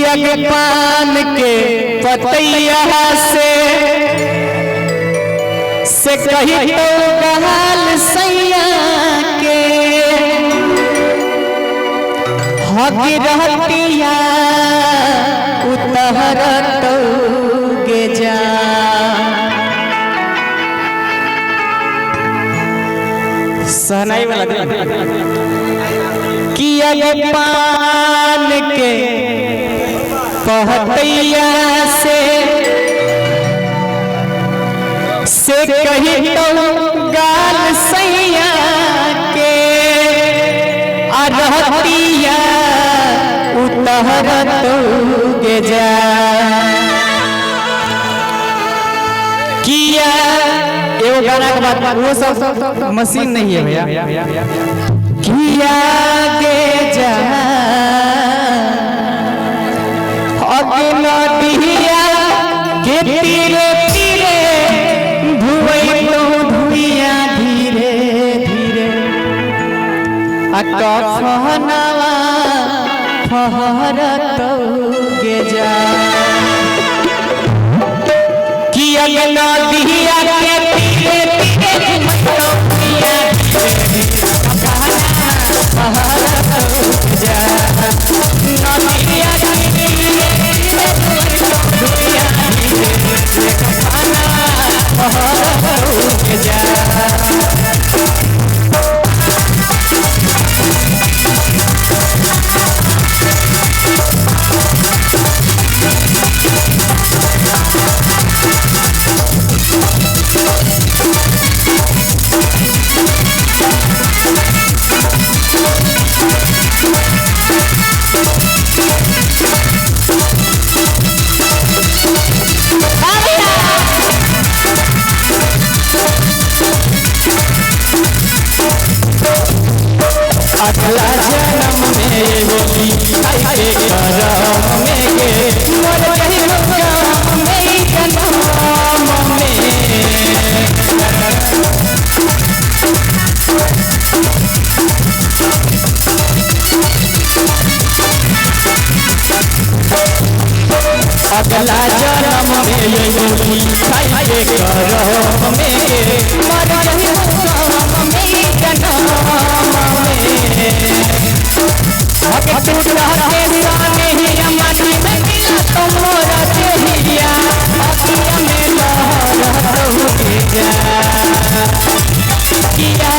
किया के पान के पतैया से कही तो गहाल सैया के हकी रहतिया उतहर गे जा सहनाई वाला किया के पान के पतैया से कही तो गाल सैया के रहतिया उतहर गे जा किया एगो गाना के बाद वो सब मशीन नहीं है भैया किया गे जा नदिया के तीरे तीरे धुवई तो धुइया धीरे धीरे कफनवा फहरत गे जा किया नदिया के तीरे तीरे धुइया धीरे फहरत जा नदिया के तीरे अगला जन्म में होली आए करम में गे मोर जहिनो गाम में जन्म में अगला जन्म में होली आए करम में गे मोर जहिनो गाम में जन्म टूट रहते साने ही माटी में मिला तो मोरा चेहिया अखिया में लहर हो जा किया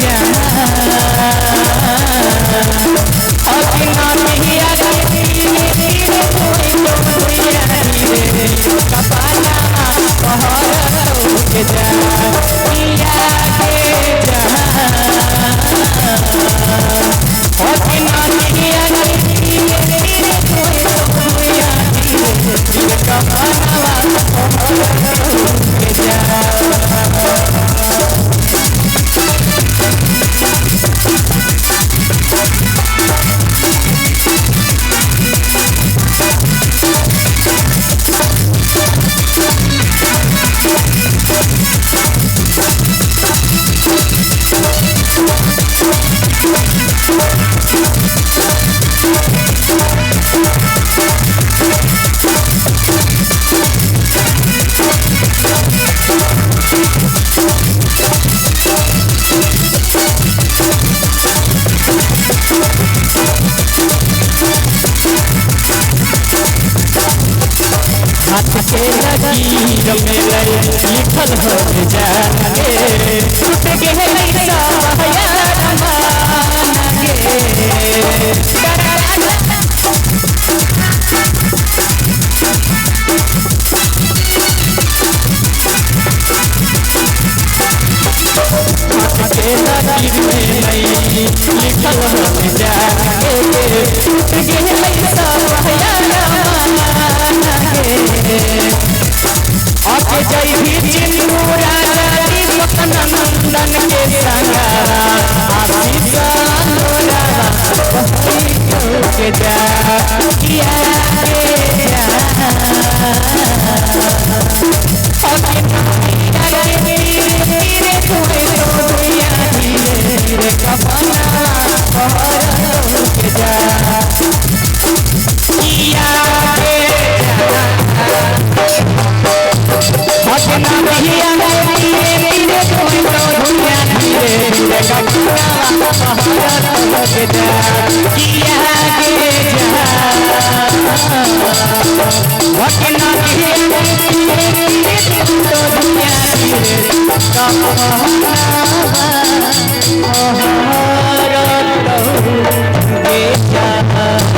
जा अखिया नहिया के धीरे धीरे कोई तो धुइया धीरे कपाला पहर हो जा किया जा हाथ के लकीर में लिखल हो जाने टूट गए लिखल हो जाने टूट गए आके जय भी चिंदूरा दीपक नंदन के संगा आशीष लोरा के जा किया जा कपना के जा भटना रे तो